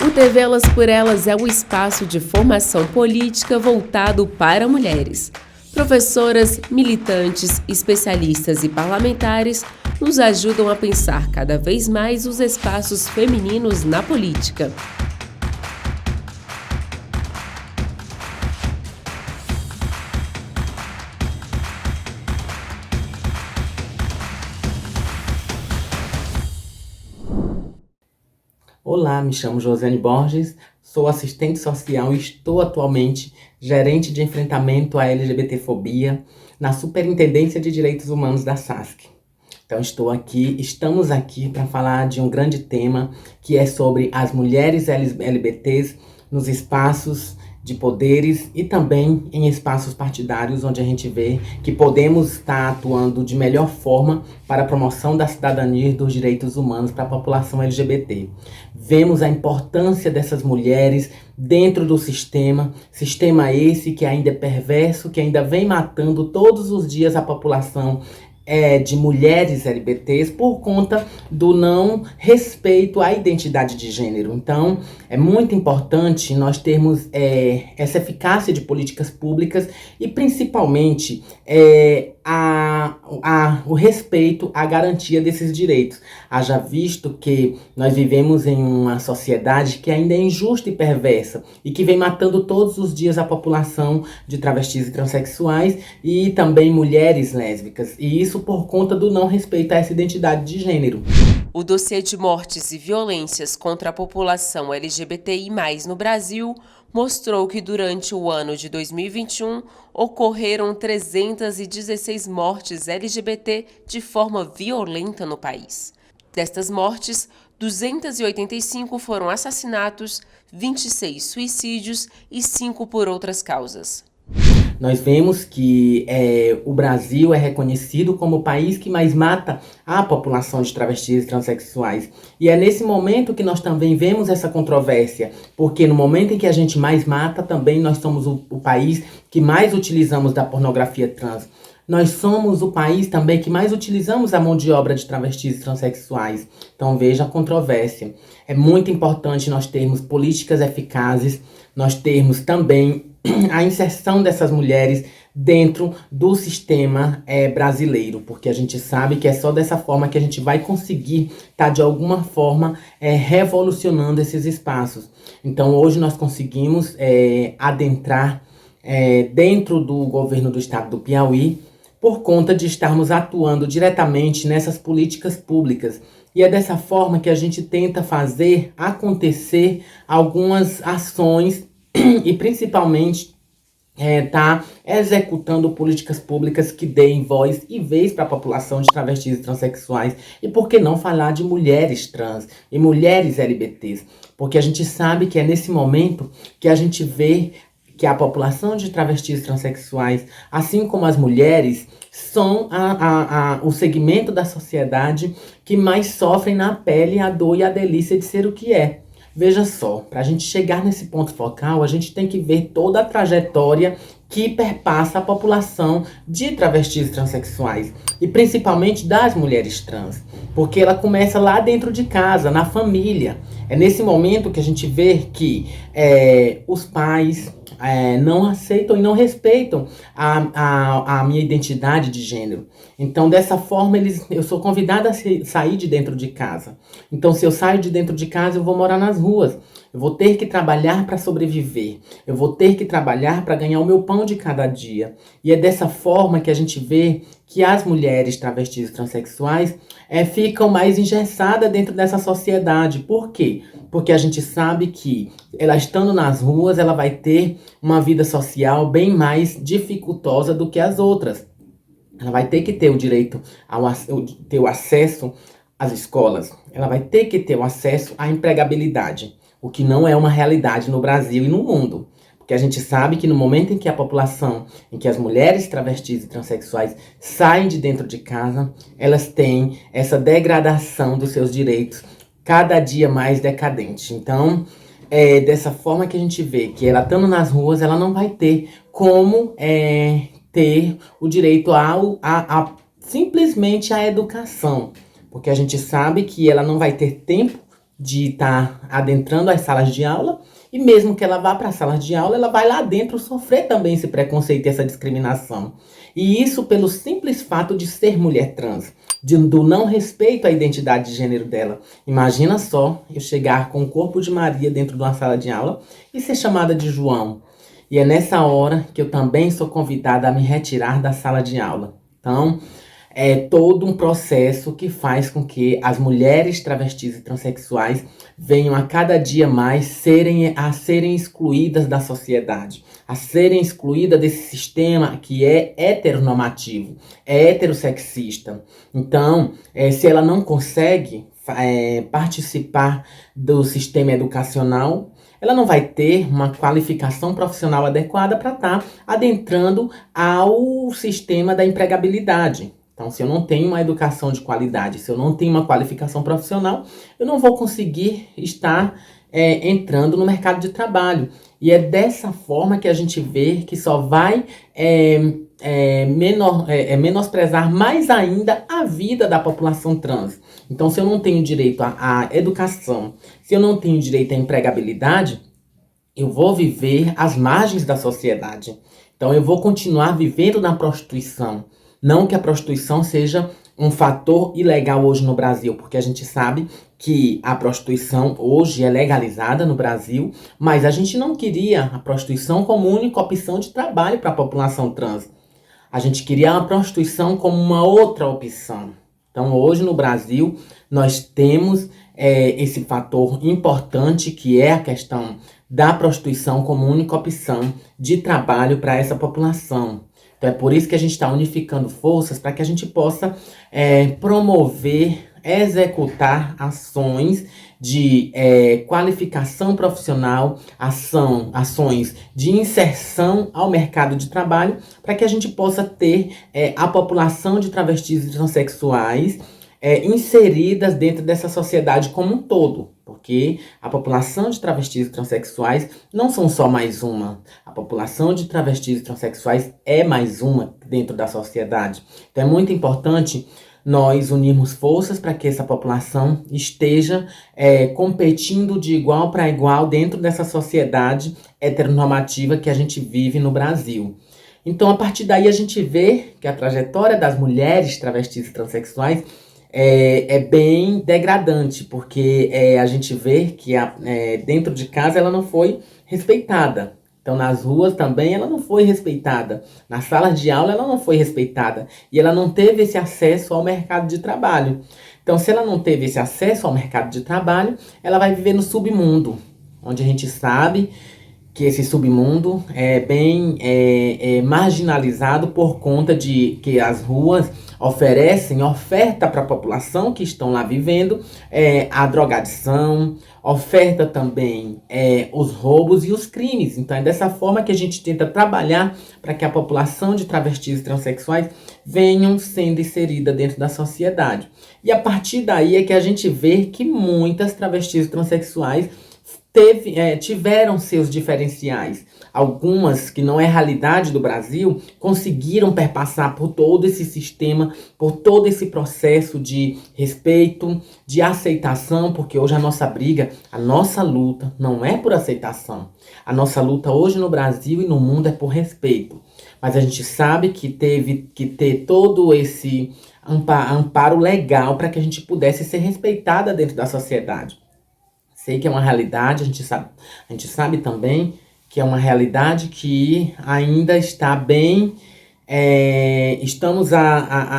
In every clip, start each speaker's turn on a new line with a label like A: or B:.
A: O TV Elas por Elas é um espaço de formação política voltado para mulheres. Professoras, militantes, especialistas e parlamentares nos ajudam a pensar cada vez mais os espaços femininos na política.
B: Olá, me chamo Josiane Borges, sou assistente social e estou atualmente gerente de enfrentamento à LGBTfobia na Superintendência de Direitos Humanos da SASC. Então estamos aqui para falar de um grande tema que é sobre as mulheres LGBTs nos espaços de poderes e também em espaços partidários, onde a gente vê que podemos estar atuando de melhor forma para a promoção da cidadania e dos direitos humanos para a população LGBT. Vemos a importância dessas mulheres dentro do sistema esse que ainda é perverso, que ainda vem matando todos os dias a população de mulheres LGBTs por conta do não respeito à identidade de gênero. Então, é muito importante nós termos essa eficácia de políticas públicas e principalmente o respeito à garantia desses direitos. Haja visto que nós vivemos em uma sociedade que ainda é injusta e perversa e que vem matando todos os dias a população de travestis e transexuais e também mulheres lésbicas. E isso por conta do não respeito a essa identidade de gênero.
A: O dossiê de mortes e violências contra a população LGBTI+, no Brasil, mostrou que durante o ano de 2021 ocorreram 316 mortes LGBT de forma violenta no país. Destas mortes, 285 foram assassinatos, 26 suicídios e 5 por outras causas.
B: Nós vemos que o Brasil é reconhecido como o país que mais mata a população de travestis e transexuais. E é nesse momento que nós também vemos essa controvérsia, porque no momento em que a gente mais mata, também nós somos o país que mais utilizamos da pornografia trans. Nós somos o país também que mais utilizamos a mão de obra de travestis e transexuais. Então veja a controvérsia. É muito importante nós termos políticas eficazes, nós termos também a inserção dessas mulheres dentro do sistema brasileiro, porque a gente sabe que é só dessa forma que a gente vai conseguir estar de alguma forma revolucionando esses espaços. Então hoje nós conseguimos adentrar dentro do governo do estado do Piauí por conta de estarmos atuando diretamente nessas políticas públicas. E é dessa forma que a gente tenta fazer acontecer algumas ações e principalmente tá executando políticas públicas que deem voz e vez para a população de travestis e transexuais. E por que não falar de mulheres trans e mulheres LGBTs? Porque a gente sabe que é nesse momento que a gente vê que a população de travestis e transexuais, assim como as mulheres, são o segmento da sociedade que mais sofrem na pele a dor e a delícia de ser o que é. Veja só, para a gente chegar nesse ponto focal, a gente tem que ver toda a trajetória que perpassa a população de travestis e transexuais, e principalmente das mulheres trans, porque ela começa lá dentro de casa, na família. É nesse momento que a gente vê que os pais não aceitam e não respeitam a minha identidade de gênero. Então, dessa forma, eu sou convidada a sair de dentro de casa. Então, se eu saio de dentro de casa, eu vou morar nas ruas. Eu vou ter que trabalhar para sobreviver. Eu vou ter que trabalhar para ganhar o meu pão de cada dia. E é dessa forma que a gente vê que as mulheres travestis e transexuais ficam mais engessadas dentro dessa sociedade. Por quê? Porque a gente sabe que ela estando nas ruas, ela vai ter uma vida social bem mais dificultosa do que as outras. Ela vai ter que ter o direito ter o acesso às escolas. Ela vai ter que ter o acesso à empregabilidade, o que não é uma realidade no Brasil e no mundo. Porque a gente sabe que no momento em que a população, em que as mulheres travestis e transexuais saem de dentro de casa, elas têm essa degradação dos seus direitos cada dia mais decadente. Então, é dessa forma que a gente vê que ela estando nas ruas, ela não vai ter como ter o direito simplesmente à educação. Porque a gente sabe que ela não vai ter tempo de estar adentrando as salas de aula, e mesmo que ela vá para a sala de aula, ela vai lá dentro sofrer também esse preconceito e essa discriminação. E isso pelo simples fato de ser mulher trans, do não respeito à identidade de gênero dela. Imagina só eu chegar com o corpo de Maria dentro de uma sala de aula e ser chamada de João. E é nessa hora que eu também sou convidada a me retirar da sala de aula. Então, é todo um processo que faz com que as mulheres travestis e transexuais venham a cada dia mais serem excluídas da sociedade, a serem excluídas desse sistema que é heteronormativo, é heterossexista. Então, se ela não consegue participar do sistema educacional, ela não vai ter uma qualificação profissional adequada para estar adentrando ao sistema da empregabilidade. Então, se eu não tenho uma educação de qualidade, se eu não tenho uma qualificação profissional, eu não vou conseguir estar entrando no mercado de trabalho. E é dessa forma que a gente vê que só vai menosprezar mais ainda a vida da população trans. Então, se eu não tenho direito à educação, se eu não tenho direito à empregabilidade, eu vou viver às margens da sociedade. Então, eu vou continuar vivendo na prostituição. Não que a prostituição seja um fator ilegal hoje no Brasil, porque a gente sabe que a prostituição hoje é legalizada no Brasil, mas a gente não queria a prostituição como única opção de trabalho para a população trans. A gente queria a prostituição como uma outra opção. Então, hoje no Brasil, nós temos esse fator importante que é a questão da prostituição como única opção de trabalho para essa população. Então, é por isso que a gente está unificando forças para que a gente possa promover, executar ações de qualificação profissional, ações de inserção ao mercado de trabalho, para que a gente possa ter a população de travestis e transexuais inseridas dentro dessa sociedade como um todo. Porque a população de travestis e transexuais não são só mais uma. A população de travestis e transexuais é mais uma dentro da sociedade. Então é muito importante nós unirmos forças para que essa população esteja competindo de igual para igual dentro dessa sociedade heteronormativa que a gente vive no Brasil. Então, a partir daí, a gente vê que a trajetória das mulheres travestis e transexuais é bem degradante, porque a gente vê que dentro de casa ela não foi respeitada. Então, nas ruas também ela não foi respeitada. Na sala de aula ela não foi respeitada. E ela não teve esse acesso ao mercado de trabalho. Então, se ela não teve esse acesso ao mercado de trabalho, ela vai viver no submundo, onde a gente sabe que esse submundo é bem marginalizado por conta de que as ruas oferecem oferta para a população que estão lá vivendo, a drogadição, oferta também os roubos e os crimes. Então é dessa forma que a gente tenta trabalhar para que a população de travestis e transexuais venham sendo inserida dentro da sociedade. E a partir daí é que a gente vê que muitas travestis e transexuais tiveram seus diferenciais. Algumas, que não é realidade do Brasil, conseguiram perpassar por todo esse sistema, por todo esse processo de respeito, de aceitação, porque hoje a nossa briga, a nossa luta não é por aceitação. A nossa luta hoje no Brasil e no mundo é por respeito. Mas a gente sabe que teve que ter todo esse amparo legal para que a gente pudesse ser respeitada dentro da sociedade. Sei que é uma realidade, a gente sabe também que é uma realidade que ainda está bem, estamos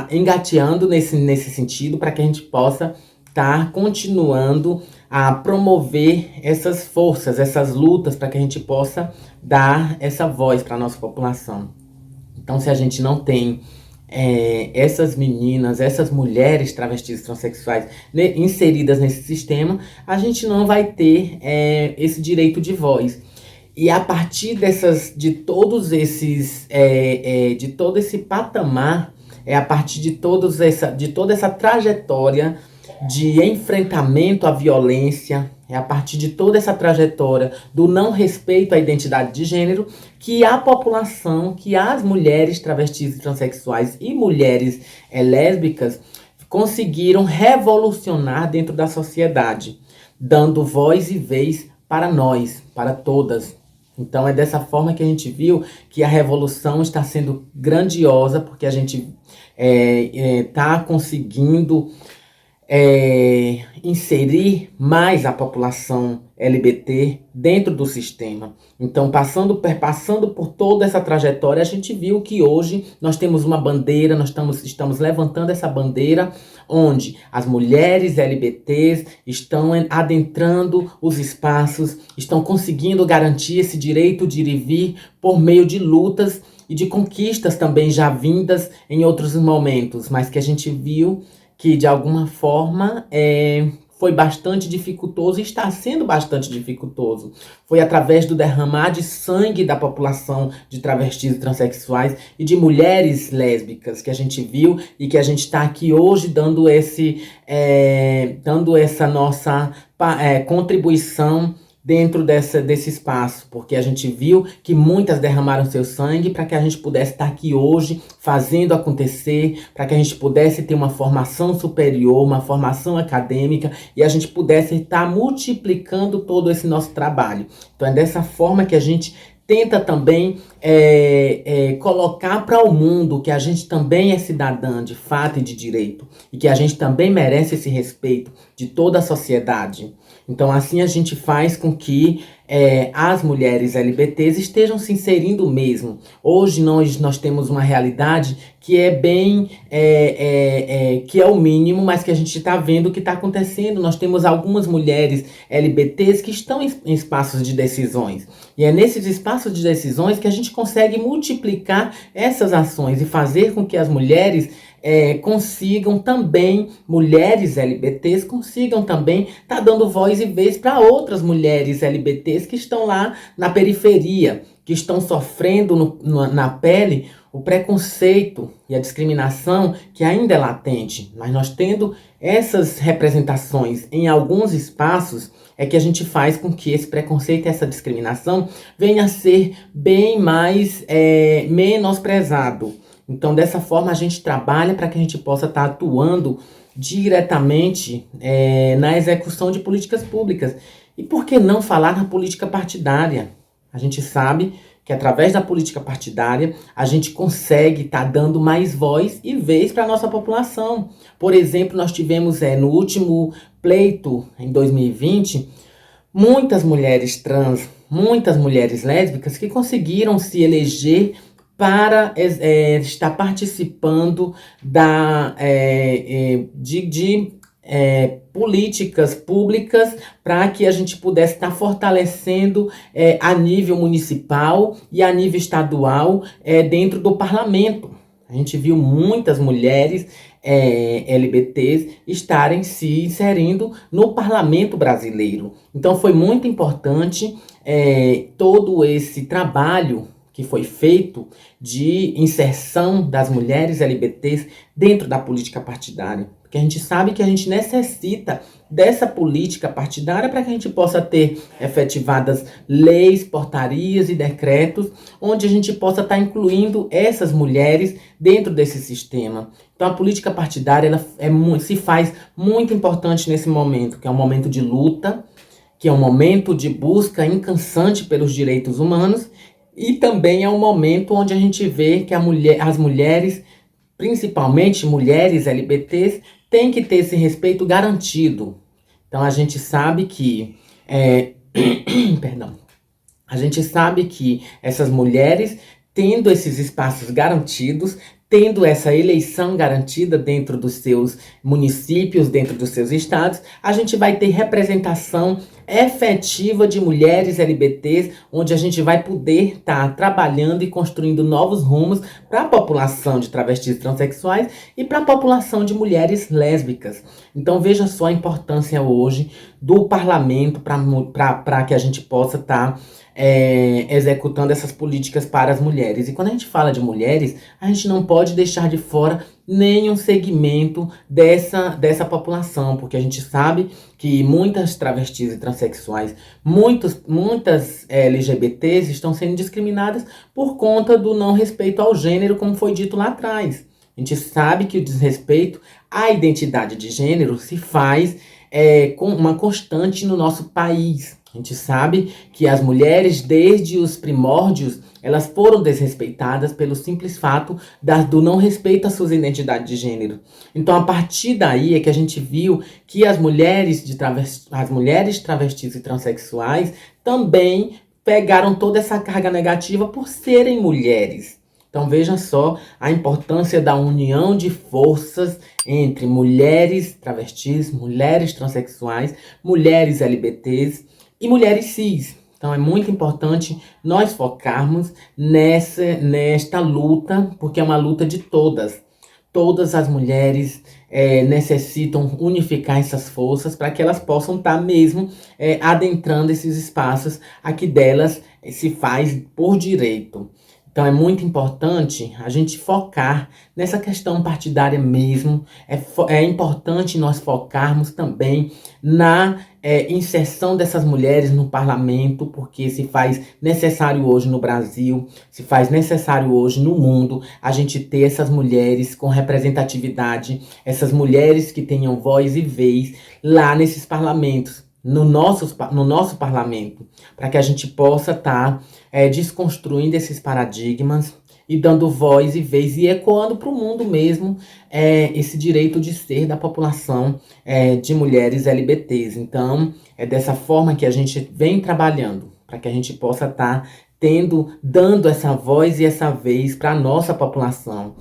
B: engateando nesse sentido para que a gente possa estar continuando a promover essas forças, essas lutas, para que a gente possa dar essa voz para a nossa população. Então, se a gente não tem essas meninas, essas mulheres travestis transexuais inseridas nesse sistema, a gente não vai ter esse direito de voz. E a partir de todo esse patamar, a partir de toda essa trajetória de enfrentamento à violência, a partir de toda essa trajetória do não respeito à identidade de gênero, que a população, que as mulheres travestis e transexuais e mulheres lésbicas conseguiram revolucionar dentro da sociedade. dando voz e vez para nós, para todas. Então é dessa forma que a gente viu que a revolução está sendo grandiosa, porque a gente está conseguindo inserir mais a população LGBT dentro do sistema. Então, passando por toda essa trajetória, a gente viu que hoje nós temos uma bandeira, nós estamos levantando essa bandeira, onde as mulheres LGBTs estão adentrando os espaços, estão conseguindo garantir esse direito de ir e vir por meio de lutas e de conquistas também já vindas em outros momentos, mas que a gente viu que de alguma forma foi bastante dificultoso e está sendo bastante dificultoso. Foi através do derramar de sangue da população de travestis e transexuais e de mulheres lésbicas que a gente viu e que a gente está aqui hoje dando essa nossa contribuição dentro desse espaço, porque a gente viu que muitas derramaram seu sangue para que a gente pudesse estar aqui hoje fazendo acontecer, para que a gente pudesse ter uma formação superior, uma formação acadêmica e a gente pudesse estar multiplicando todo esse nosso trabalho. Então é dessa forma que a gente tenta também colocar para o mundo que a gente também é cidadã de fato e de direito e que a gente também merece esse respeito de toda a sociedade. Então assim a gente faz com que as mulheres LGBTs estejam se inserindo mesmo. Hoje nós temos uma realidade que é bem, que é o mínimo, mas que a gente está vendo o que está acontecendo. Nós temos algumas mulheres LGBTs que estão em espaços de decisões. E é nesses espaços de decisões que a gente consegue multiplicar essas ações e fazer com que as mulheres consigam também, mulheres LGBTs consigam também estar dando voz e vez para outras mulheres LGBTs que estão lá na periferia, que estão sofrendo na pele o preconceito e a discriminação que ainda é latente. Mas nós tendo essas representações em alguns espaços, é que a gente faz com que esse preconceito e essa discriminação venha a ser bem mais menosprezado. Então, dessa forma, a gente trabalha para que a gente possa estar atuando diretamente na execução de políticas públicas. E por que não falar na política partidária? A gente sabe que através da política partidária a gente consegue estar dando mais voz e vez para a nossa população. Por exemplo, nós tivemos no último pleito, em 2020, muitas mulheres trans, muitas mulheres lésbicas que conseguiram se eleger para estar participando de políticas públicas para que a gente pudesse estar fortalecendo a nível municipal e a nível estadual dentro do parlamento. A gente viu muitas mulheres LGBTs estarem se inserindo no parlamento brasileiro. Então foi muito importante todo esse trabalho que foi feito de inserção das mulheres LGBTs dentro da política partidária. Porque a gente sabe que a gente necessita dessa política partidária para que a gente possa ter efetivadas leis, portarias e decretos, onde a gente possa estar incluindo essas mulheres dentro desse sistema. Então a política partidária ela se faz muito importante nesse momento, que é um momento de luta, que é um momento de busca incansasse pelos direitos humanos, e também é um momento onde a gente vê que as mulheres, principalmente mulheres LGBTs, têm que ter esse respeito garantido. Então a gente sabe que a gente sabe que essas mulheres, tendo esses espaços garantidos, tendo essa eleição garantida dentro dos seus municípios, dentro dos seus estados, a gente vai ter representação efetiva de mulheres LGBTs, onde a gente vai poder estar trabalhando e construindo novos rumos para a população de travestis e transexuais e para a população de mulheres lésbicas. Então veja só a importância hoje do parlamento para que a gente possa estar executando essas políticas para as mulheres. E quando a gente fala de mulheres, a gente não pode deixar de fora nenhum segmento dessa população, porque a gente sabe que muitas travestis e transexuais, muitas LGBTs estão sendo discriminadas por conta do não respeito ao gênero, como foi dito lá atrás. A gente sabe que o desrespeito à identidade de gênero se faz com uma constante no nosso país. A gente sabe que as mulheres, desde os primórdios, elas foram desrespeitadas pelo simples fato do não respeito às suas identidades de gênero. Então, a partir daí é que a gente viu que as mulheres travestis e transexuais também pegaram toda essa carga negativa por serem mulheres. Então veja só a importância da união de forças entre mulheres travestis, mulheres transexuais, mulheres LGBTs e mulheres cis. Então é muito importante nós focarmos nesta luta, porque é uma luta de todas. Todas as mulheres necessitam unificar essas forças para que elas possam estar mesmo adentrando esses espaços a que delas se faz por direito. Então é muito importante a gente focar nessa questão partidária mesmo. É importante nós focarmos também na inserção dessas mulheres no parlamento, porque se faz necessário hoje no Brasil, se faz necessário hoje no mundo, a gente ter essas mulheres com representatividade, essas mulheres que tenham voz e vez lá nesses parlamentos, no nosso parlamento, para que a gente possa estar desconstruindo esses paradigmas e dando voz e vez e ecoando para o mundo mesmo esse direito de ser da população de mulheres LGBTs. Então, é dessa forma que a gente vem trabalhando, para que a gente possa estar dando essa voz e essa vez para a nossa população.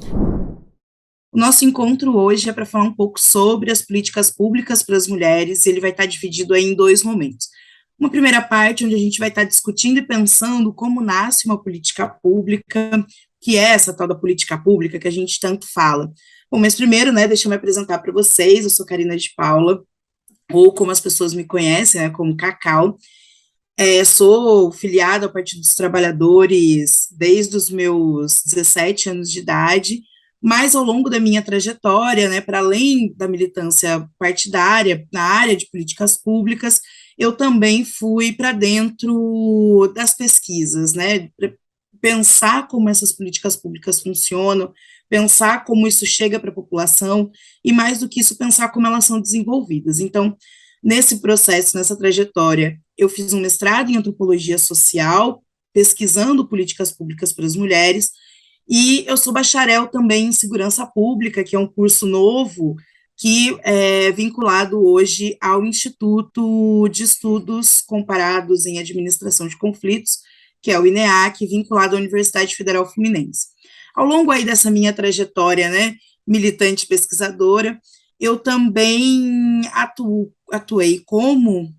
C: O nosso encontro hoje é para falar um pouco sobre as políticas públicas para as mulheres, e ele vai estar dividido aí em dois momentos. Uma primeira parte, onde a gente vai estar discutindo e pensando como nasce uma política pública, que é essa tal da política pública que a gente tanto fala. Bom, mas primeiro, né, deixa eu me apresentar para vocês, eu sou Karina de Paula, ou como as pessoas me conhecem, né, como Cacau. Sou filiada ao Partido dos Trabalhadores desde os meus 17 anos de idade, mas ao longo da minha trajetória, né, para além da militância partidária na área de políticas públicas, eu também fui para dentro das pesquisas, né, pensar como essas políticas públicas funcionam, pensar como isso chega para a população, e mais do que isso, pensar como elas são desenvolvidas. Então, nesse processo, nessa trajetória, eu fiz um mestrado em antropologia social, pesquisando políticas públicas para as mulheres, e eu sou bacharel também em segurança pública, que é um curso novo que é vinculado hoje ao Instituto de Estudos Comparados em Administração de Conflitos, que é o INEAC, vinculado à Universidade Federal Fluminense. Ao longo aí dessa minha trajetória, né, militante pesquisadora, eu também atuei como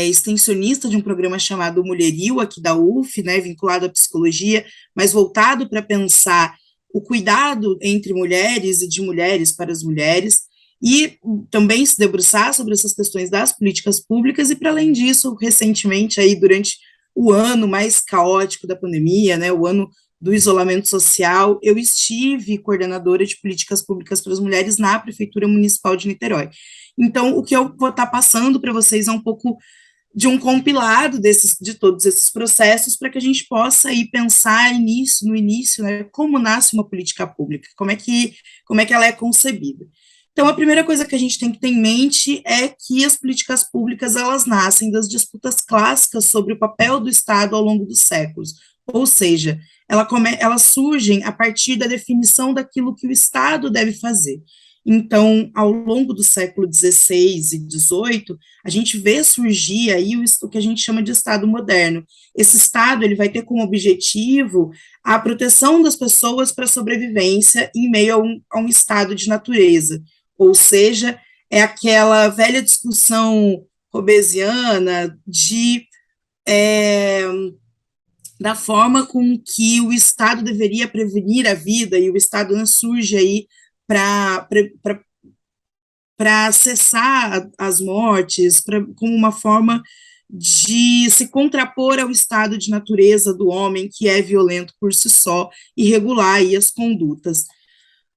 C: extensionista de um programa chamado Mulherio, aqui da UF, né, vinculado à psicologia, mas voltado para pensar o cuidado entre mulheres e de mulheres para as mulheres, e também se debruçar sobre essas questões das políticas públicas, e para além disso, recentemente, aí, durante o ano mais caótico da pandemia, né, o ano do isolamento social, eu estive coordenadora de políticas públicas para as mulheres na Prefeitura Municipal de Niterói. Então, o que eu vou estar passando para vocês é um pouco de um compilado de todos esses processos, para que a gente possa aí pensar no início, né, como nasce uma política pública, como é que ela é concebida. Então, a primeira coisa que a gente tem que ter em mente é que as políticas públicas, elas nascem das clássicas sobre o papel do Estado ao longo dos séculos, ou seja, elas surgem a partir da definição daquilo que o Estado deve fazer. Então, ao longo do século XVI e XVIII, a gente vê surgir aí o que a gente chama de Estado moderno. Esse Estado, ele vai ter como objetivo a proteção das pessoas para a sobrevivência em meio a um estado de natureza, ou seja, é aquela velha discussão hobbesiana da forma com que o Estado deveria prevenir a vida, e o Estado não surge aí para cessar as mortes, como uma forma de se contrapor ao estado de natureza do homem, que é violento por si só, e regular aí as condutas.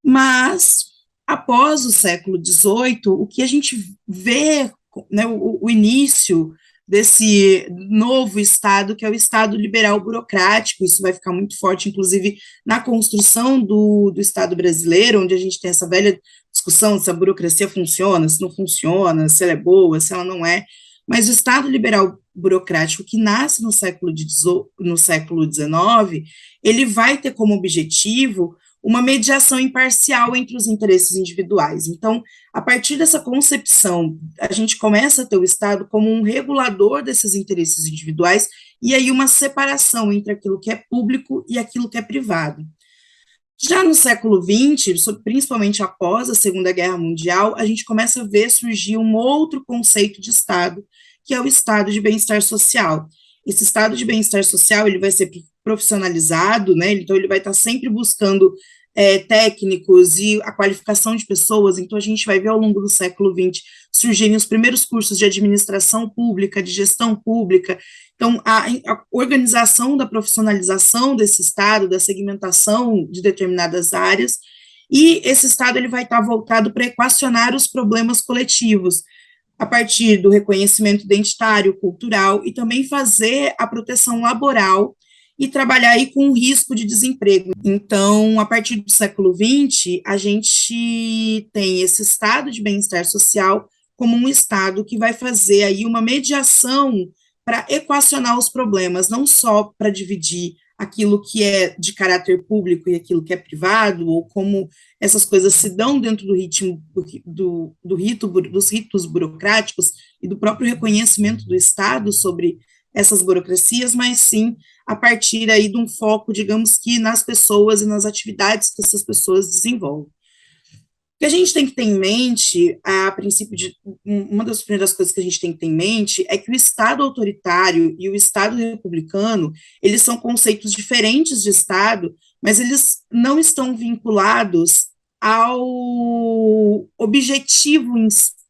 C: Mas, após o século XVIII, o que a gente vê, né, o início desse novo Estado, que é o Estado liberal burocrático. Isso vai ficar muito forte, inclusive, na construção do Estado brasileiro, onde a gente tem essa velha discussão se a burocracia funciona, se não funciona, se ela é boa, se ela não é. Mas o Estado liberal burocrático, que nasce no século XIX, ele vai ter como objetivo uma mediação imparcial entre os interesses individuais. Então, a partir dessa concepção, a gente começa a ter o Estado como um regulador desses interesses individuais e aí uma separação entre aquilo que é público e aquilo que é privado. Já no século XX, principalmente após a Segunda Guerra Mundial, a gente começa a ver surgir um outro conceito de Estado, que é o Estado de bem-estar social. Esse Estado de bem-estar social, ele vai ser profissionalizado, né? Então ele vai estar sempre buscando técnicos e a qualificação de pessoas. Então a gente vai ver ao longo do século XX surgirem os primeiros cursos de administração pública, de gestão pública. Então a organização da profissionalização desse Estado, da segmentação de determinadas áreas, e esse Estado ele vai estar voltado para equacionar os problemas coletivos, a partir do reconhecimento identitário, cultural, e também fazer a proteção laboral e trabalhar aí com o risco de desemprego. Então, a partir do século XX, a gente tem esse Estado de bem-estar social como um Estado que vai fazer aí uma mediação para equacionar os problemas, não só para dividir aquilo que é de caráter público e aquilo que é privado, ou como essas coisas se dão dentro do ritmo dos ritos burocráticos e do próprio reconhecimento do Estado sobre essas burocracias, mas sim a partir aí de um foco, digamos que nas pessoas e nas atividades que essas pessoas desenvolvem. O que a gente tem que ter em mente, a princípio, uma das primeiras coisas que a gente tem que ter em mente é que o Estado autoritário e o Estado republicano, eles são conceitos diferentes de Estado, mas eles não estão vinculados ao objetivo em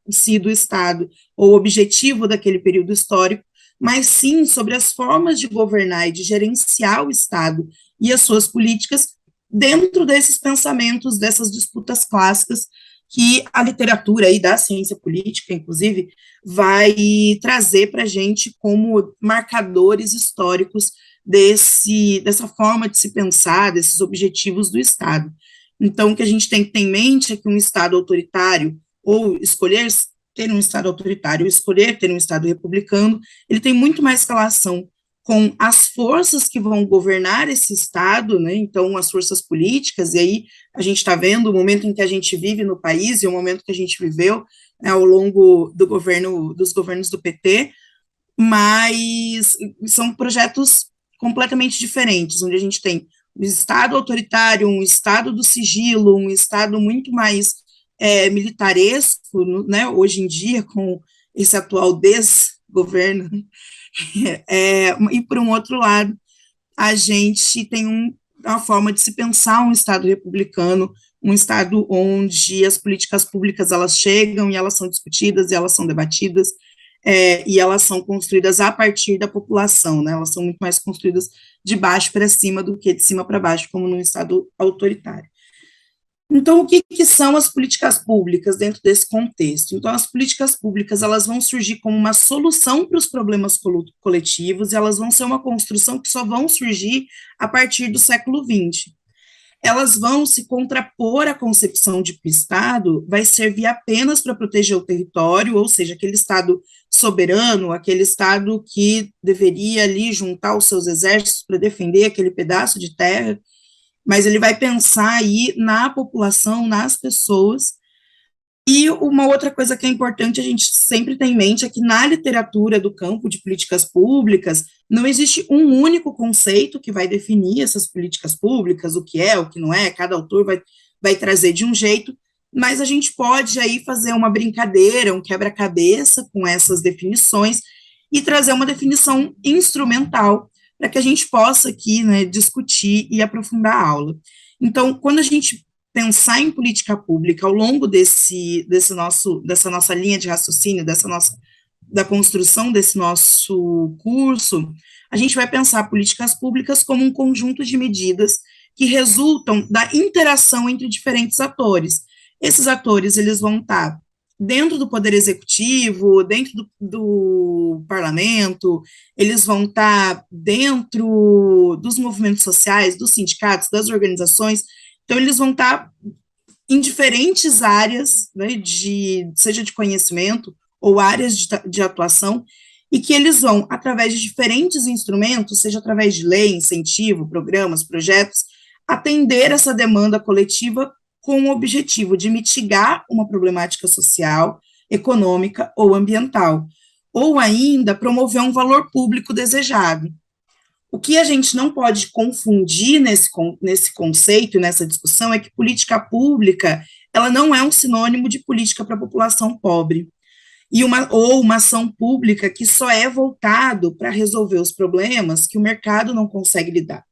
C: si do Estado, ou objetivo daquele período histórico, mas sim sobre as formas de governar e de gerenciar o Estado e as suas políticas dentro desses pensamentos, dessas disputas clássicas que a literatura aí da ciência política, inclusive, vai trazer para a gente como marcadores históricos dessa forma de se pensar, desses objetivos do Estado. Então, o que a gente tem que ter em mente é que um Estado autoritário, ou escolher ter um Estado autoritário, ou escolher ter um Estado republicano, ele tem muito mais relação com as forças que vão governar esse Estado, né, então as forças políticas, e aí a gente está vendo o momento em que a gente vive no país, e o momento que a gente viveu, né, ao longo dos governos do PT, mas são projetos completamente diferentes, onde a gente tem um Estado autoritário, um Estado do sigilo, um Estado muito mais militaresco, né, hoje em dia, com esse atual desgoverno, e, por um outro lado, a gente tem uma forma de se pensar um Estado republicano, um Estado onde as políticas públicas, elas chegam e elas são discutidas e elas são debatidas, e elas são construídas a partir da população, né, elas são muito mais construídas de baixo para cima do que de cima para baixo, como num Estado autoritário. Então, o que são as políticas públicas dentro desse contexto? Então, as políticas públicas, elas vão surgir como uma solução para os problemas coletivos, e elas vão ser uma construção que só vão surgir a partir do século XX. Elas vão se contrapor à concepção de que o Estado vai servir apenas para proteger o território, ou seja, aquele Estado soberano, aquele Estado que deveria ali juntar os seus exércitos para defender aquele pedaço de terra, mas ele vai pensar aí na população, nas pessoas. E uma outra coisa que é importante a gente sempre ter em mente é que na literatura do campo de políticas públicas não existe um único conceito que vai definir essas políticas públicas, o que é, o que não é, cada autor vai trazer de um jeito, mas a gente pode aí fazer uma brincadeira, um quebra-cabeça com essas definições e trazer uma definição instrumental para que a gente possa aqui, né, discutir e aprofundar a aula. Então, quando a gente pensar em política pública ao longo dessa nossa linha de raciocínio, da construção desse nosso curso, a gente vai pensar políticas públicas como um conjunto de medidas que resultam da interação entre diferentes atores. Esses atores, eles vão estar dentro do Poder Executivo, dentro do Parlamento, eles vão estar dentro dos movimentos sociais, dos sindicatos, das organizações, então eles vão estar em diferentes áreas, né, seja de conhecimento ou áreas de atuação, e que eles vão, através de diferentes instrumentos, seja através de lei, incentivo, programas, projetos, atender essa demanda coletiva com o objetivo de mitigar uma problemática social, econômica ou ambiental, ou ainda promover um valor público desejado. O que a gente não pode confundir nesse conceito e nessa discussão é que política pública, ela não é um sinônimo de política para a população pobre, ou uma ação pública que só é voltado para resolver os problemas que o mercado não consegue lidar.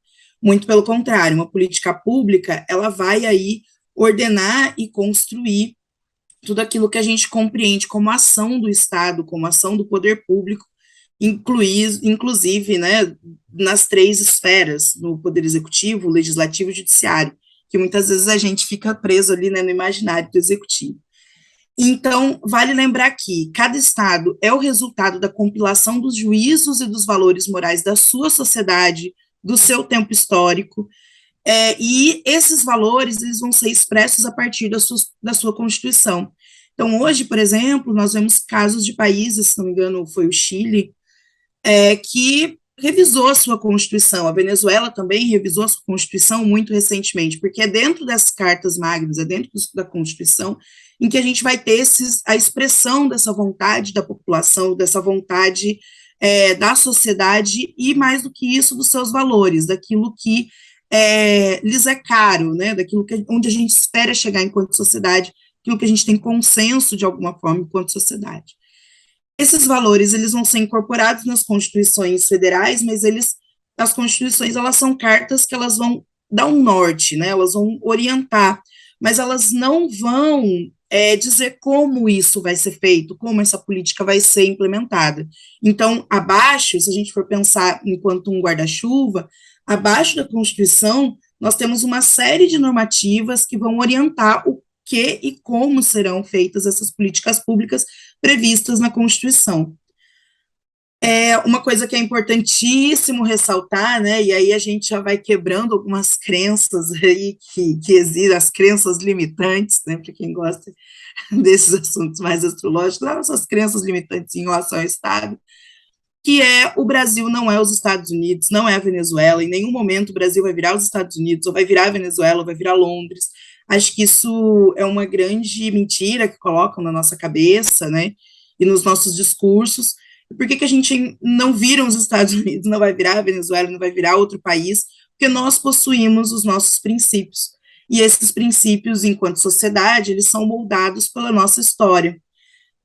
C: Muito pelo contrário, uma política pública, ela vai aí ordenar e construir tudo aquilo que a gente compreende como ação do Estado, como ação do poder público, inclusive, né, nas 3 esferas, no poder executivo, legislativo e judiciário, que muitas vezes a gente fica preso ali, né, no imaginário do executivo. Então, vale lembrar que cada Estado é o resultado da compilação dos juízos e dos valores morais da sua sociedade, do seu tempo histórico, e esses valores eles vão ser expressos a partir da sua Constituição. Então, hoje, por exemplo, nós vemos casos de países, se não me engano, foi o Chile, que revisou a sua Constituição. A Venezuela também revisou a sua Constituição muito recentemente, porque é dentro das cartas magnas, é dentro da Constituição, em que a gente vai ter a expressão dessa vontade da população, dessa vontade da sociedade e, mais do que isso, dos seus valores, daquilo que lhes é caro, né, daquilo onde a gente espera chegar enquanto sociedade, aquilo que a gente tem consenso de alguma forma enquanto sociedade. Esses valores, eles vão ser incorporados nas constituições federais, mas as constituições, elas são cartas que elas vão dar um norte, né, elas vão orientar, mas elas não vão dizer como isso vai ser feito, como essa política vai ser implementada. Então, abaixo, se a gente for pensar enquanto um guarda-chuva, abaixo da Constituição, nós temos uma série de normativas que vão orientar o que e como serão feitas essas políticas públicas previstas na Constituição. Uma coisa que é importantíssimo ressaltar, né, e aí a gente já vai quebrando algumas crenças aí que existem, as crenças limitantes, né, para quem gosta desses assuntos mais astrológicos, essas crenças limitantes em relação ao Estado, que o Brasil não é os Estados Unidos, não é a Venezuela, em nenhum momento o Brasil vai virar os Estados Unidos, ou vai virar a Venezuela, ou vai virar Londres. Acho que isso é uma grande mentira que colocam na nossa cabeça, né, e nos nossos discursos. Por que a gente não vira os Estados Unidos, não vai virar a Venezuela, não vai virar outro país? Porque nós possuímos os nossos princípios, e esses princípios, enquanto sociedade, eles são moldados pela nossa história,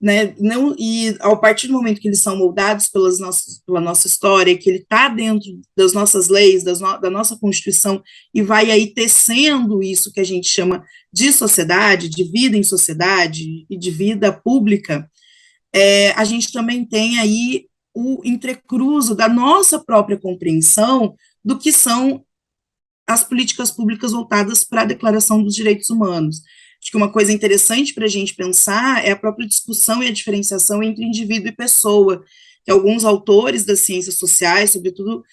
C: né, e a partir do momento que eles são moldados pela nossa história, que ele está dentro das nossas leis, da nossa Constituição, e vai aí tecendo isso que a gente chama de sociedade, de vida em sociedade e de vida pública, a gente também tem aí o entrecruzo da nossa própria compreensão do que são as políticas públicas voltadas para a Declaração dos Direitos Humanos. Acho que uma coisa interessante para a gente pensar é a própria discussão e a diferenciação entre indivíduo e pessoa, que alguns autores das ciências sociais, sobretudo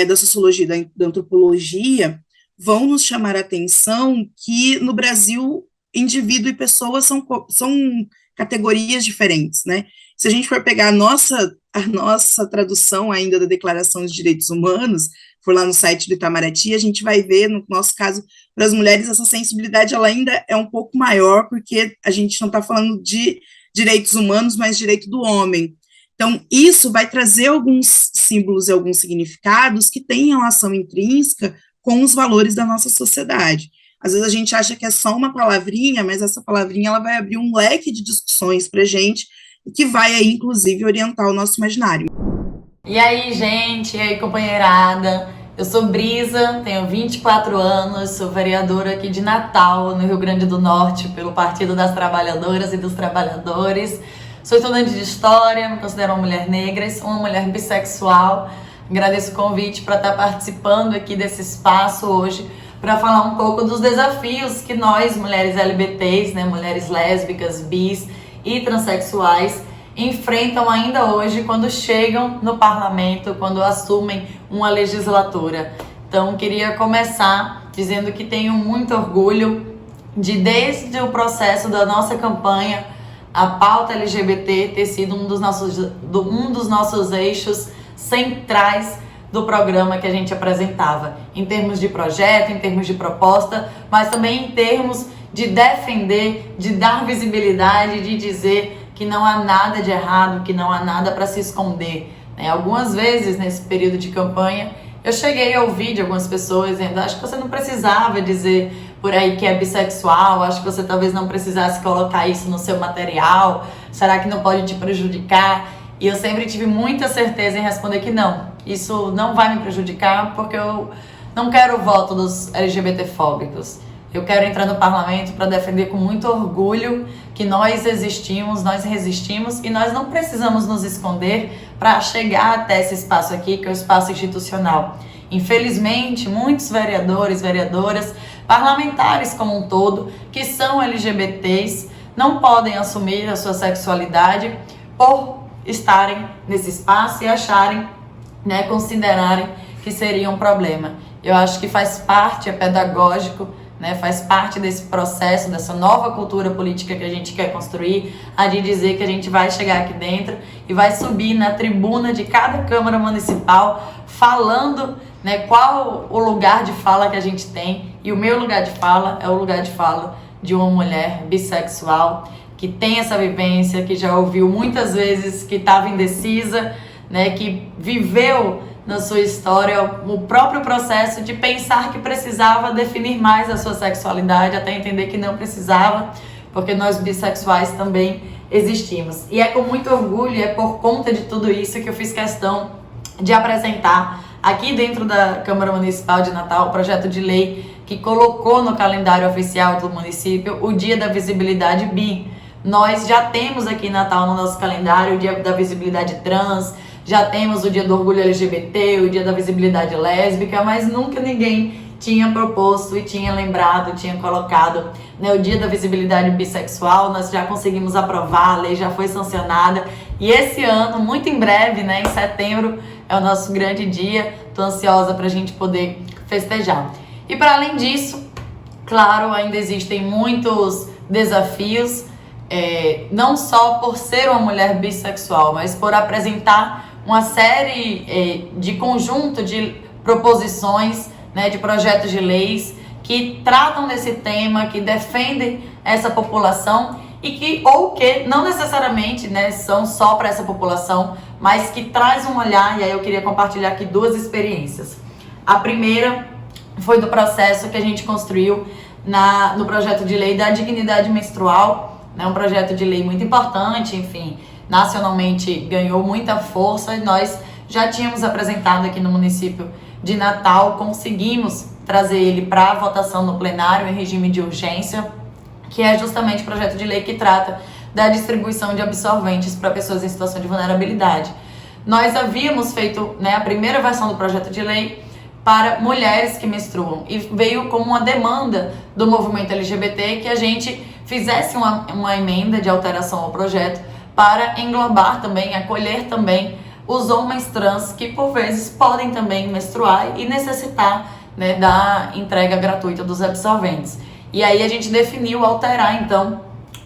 C: da sociologia e da antropologia, vão nos chamar a atenção que, no Brasil, indivíduo e pessoa são categorias diferentes, né? Se a gente for pegar a nossa tradução ainda da Declaração dos Direitos Humanos, for lá no site do Itamaraty, a gente vai ver, no nosso caso, para as mulheres, essa sensibilidade ela ainda é um pouco maior, porque a gente não está falando de direitos humanos, mas direito do homem. Então, isso vai trazer alguns símbolos e alguns significados que têm relação intrínseca com os valores da nossa sociedade. Às vezes a gente acha que é só uma palavrinha, mas essa palavrinha ela vai abrir um leque de discussões para a gente, que vai aí, inclusive, orientar o nosso imaginário.
D: E aí, gente, e aí, companheirada? Eu sou Brisa, tenho 24 anos, sou vereadora aqui de Natal, no Rio Grande do Norte, pelo Partido das Trabalhadoras e dos Trabalhadores. Sou estudante de História, me considero uma mulher negra, uma mulher bissexual. Agradeço o convite para estar participando aqui desse espaço hoje, para falar um pouco dos desafios que nós, mulheres LGBTs, né, mulheres lésbicas, bis e transexuais enfrentam ainda hoje quando chegam no parlamento, quando assumem uma legislatura. Então, queria começar dizendo que tenho muito orgulho de, desde o processo da nossa campanha, a pauta LGBT ter sido um dos nossos eixos centrais do programa que a gente apresentava, em termos de projeto, em termos de proposta, mas também em termos de defender, de dar visibilidade, de dizer que não há nada de errado, que não há nada para se esconder. Algumas vezes, nesse período de campanha, eu cheguei a ouvir de algumas pessoas dizendo: acho que você não precisava dizer por aí que é bissexual, acho que você talvez não precisasse colocar isso no seu material, será que não pode te prejudicar? E eu sempre tive muita certeza em responder que não, isso não vai me prejudicar, porque eu não quero o voto dos LGBTfóbicos. Eu quero entrar no parlamento para defender com muito orgulho que nós existimos, nós resistimos e nós não precisamos nos esconder para chegar até esse espaço aqui, que é o espaço institucional. Infelizmente, muitos vereadores, vereadoras, parlamentares como um todo, que são LGBTs, não podem assumir a sua sexualidade por estarem nesse espaço e acharem, considerarem que seria um problema. Eu acho que faz parte, é pedagógico, faz parte desse processo, dessa nova cultura política que a gente quer construir, a de dizer que a gente vai chegar aqui dentro e vai subir na tribuna de cada Câmara Municipal falando, qual o lugar de fala que a gente tem. E o meu lugar de fala é o lugar de fala de uma mulher bissexual que tem essa vivência, que já ouviu muitas vezes que estava indecisa, que viveu na sua história o próprio processo de pensar que precisava definir mais a sua sexualidade, até entender que não precisava, porque nós bissexuais também existimos. E é com muito orgulho, é por conta de tudo isso que eu fiz questão de apresentar aqui dentro da Câmara Municipal de Natal o projeto de lei que colocou no calendário oficial do município o Dia da Visibilidade Bi. Nós já temos aqui em Natal no nosso calendário o Dia da Visibilidade Trans, já temos o Dia do Orgulho LGBT, o Dia da Visibilidade Lésbica, mas nunca ninguém tinha proposto e tinha lembrado, tinha colocado o Dia da Visibilidade Bissexual. Nós já conseguimos aprovar, a lei já foi sancionada. E esse ano, muito em breve, em setembro, é o nosso grande dia. Estou ansiosa para a gente poder festejar. E para além disso, claro, ainda existem muitos desafios, não só por ser uma mulher bissexual, mas por apresentar uma série de conjunto de proposições, de projetos de leis que tratam desse tema, que defendem essa população e que não necessariamente são só para essa população, mas que traz um olhar. E aí eu queria compartilhar aqui duas experiências. A primeira foi do processo que a gente construiu no projeto de lei da dignidade menstrual, um projeto de lei muito importante, enfim, nacionalmente ganhou muita força e nós já tínhamos apresentado aqui no município de Natal, conseguimos trazer ele para votação no plenário em regime de urgência, que é justamente o projeto de lei que trata da distribuição de absorventes para pessoas em situação de vulnerabilidade. Nós havíamos feito a primeira versão do projeto de lei para mulheres que menstruam e veio como uma demanda do movimento LGBT que a gente fizesse uma emenda de alteração ao projeto para englobar também, acolher também os homens trans que por vezes podem também menstruar e necessitar da entrega gratuita dos absorventes. E aí a gente definiu alterar então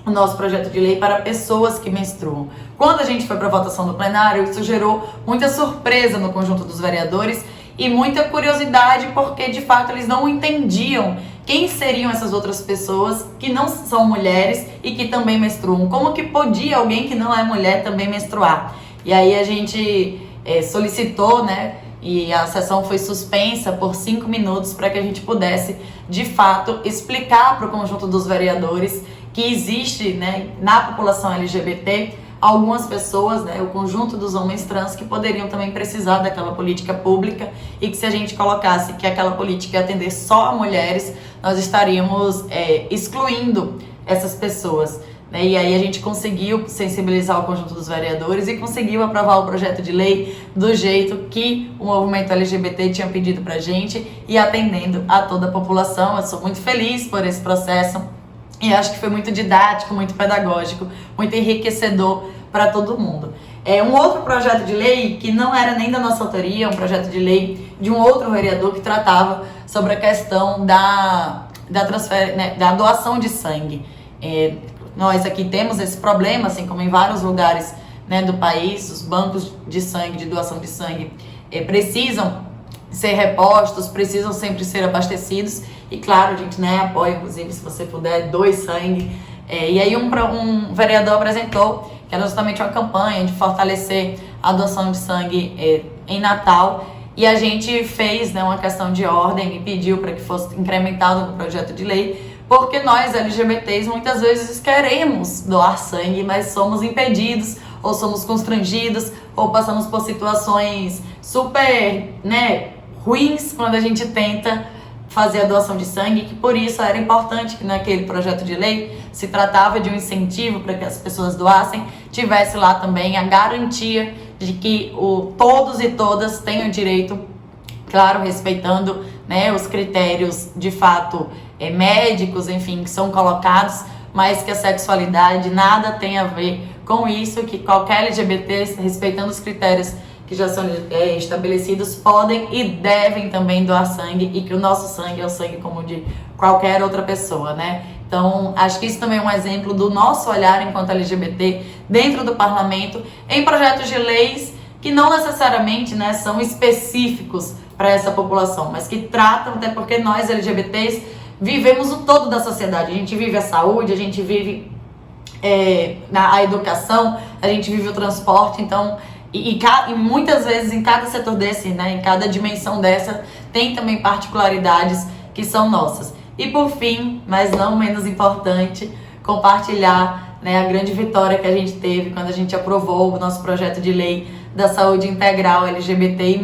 D: o nosso projeto de lei para pessoas que menstruam. Quando a gente foi para a votação do plenário, isso gerou muita surpresa no conjunto dos vereadores e muita curiosidade, porque de fato eles não entendiam quem seriam essas outras pessoas que não são mulheres e que também menstruam. Como que podia alguém que não é mulher também menstruar? E aí a gente solicitou, e a sessão foi suspensa por 5 minutos para que a gente pudesse, de fato, explicar para o conjunto dos vereadores que existe, na população LGBT, algumas pessoas, o conjunto dos homens trans que poderiam também precisar daquela política pública e que se a gente colocasse que aquela política ia atender só a mulheres, nós estaríamos excluindo essas pessoas. E aí a gente conseguiu sensibilizar o conjunto dos vereadores e conseguiu aprovar o projeto de lei do jeito que o movimento LGBT tinha pedido pra gente e atendendo a toda a população. Eu sou muito feliz por esse processo e acho que foi muito didático, muito pedagógico, muito enriquecedor para todo mundo. Um outro projeto de lei, que não era nem da nossa autoria, um projeto de lei de um outro vereador que tratava sobre a questão da doação de sangue. Nós aqui temos esse problema, assim como em vários lugares, né, do país, os bancos de sangue, de doação de sangue, precisam ser repostos, precisam sempre ser abastecidos, e claro, a gente, né, apoia, inclusive, se você puder, doe sangue. E aí um vereador apresentou que era justamente uma campanha de fortalecer a doação de sangue em Natal, e a gente fez, né, uma questão de ordem e pediu para que fosse incrementado no projeto de lei, porque nós, LGBTs, muitas vezes queremos doar sangue, mas somos impedidos, ou somos constrangidos, ou passamos por situações super, né, ruins quando a gente tenta fazer a doação de sangue, que por isso era importante que naquele projeto de lei se tratava de um incentivo para que as pessoas doassem, tivesse lá também a garantia de que todos e todas tenham direito, claro, respeitando, né, os critérios de fato médicos, enfim, que são colocados, mas que a sexualidade nada tem a ver com isso, que qualquer LGBT, respeitando os critérios que já são estabelecidos, podem e devem também doar sangue, e que o nosso sangue é o sangue como de qualquer outra pessoa, né? Então, acho que isso também é um exemplo do nosso olhar enquanto LGBT dentro do parlamento, em projetos de leis que não necessariamente, né, são específicos para essa população, mas que tratam, até porque nós LGBTs vivemos o todo da sociedade. A gente vive a saúde, a gente vive a educação, a gente vive o transporte, então... E muitas vezes em cada setor desse, né, em cada dimensão dessa, tem também particularidades que são nossas. E por fim, mas não menos importante, compartilhar, né, a grande vitória que a gente teve quando a gente aprovou o nosso projeto de lei da saúde integral LGBTI+,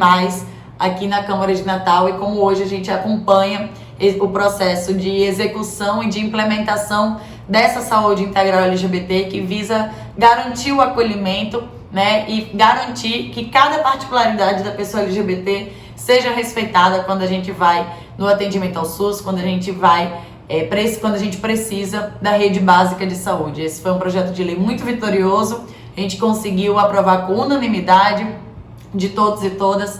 D: aqui na Câmara de Natal, e como hoje a gente acompanha o processo de execução e de implementação dessa saúde integral LGBT, que visa garantir o acolhimento, né, e garantir que cada particularidade da pessoa LGBT seja respeitada quando a gente vai no atendimento ao SUS, quando a gente vai, quando a gente precisa da rede básica de saúde. Esse foi um projeto de lei muito vitorioso, a gente conseguiu aprovar com unanimidade de todos e todas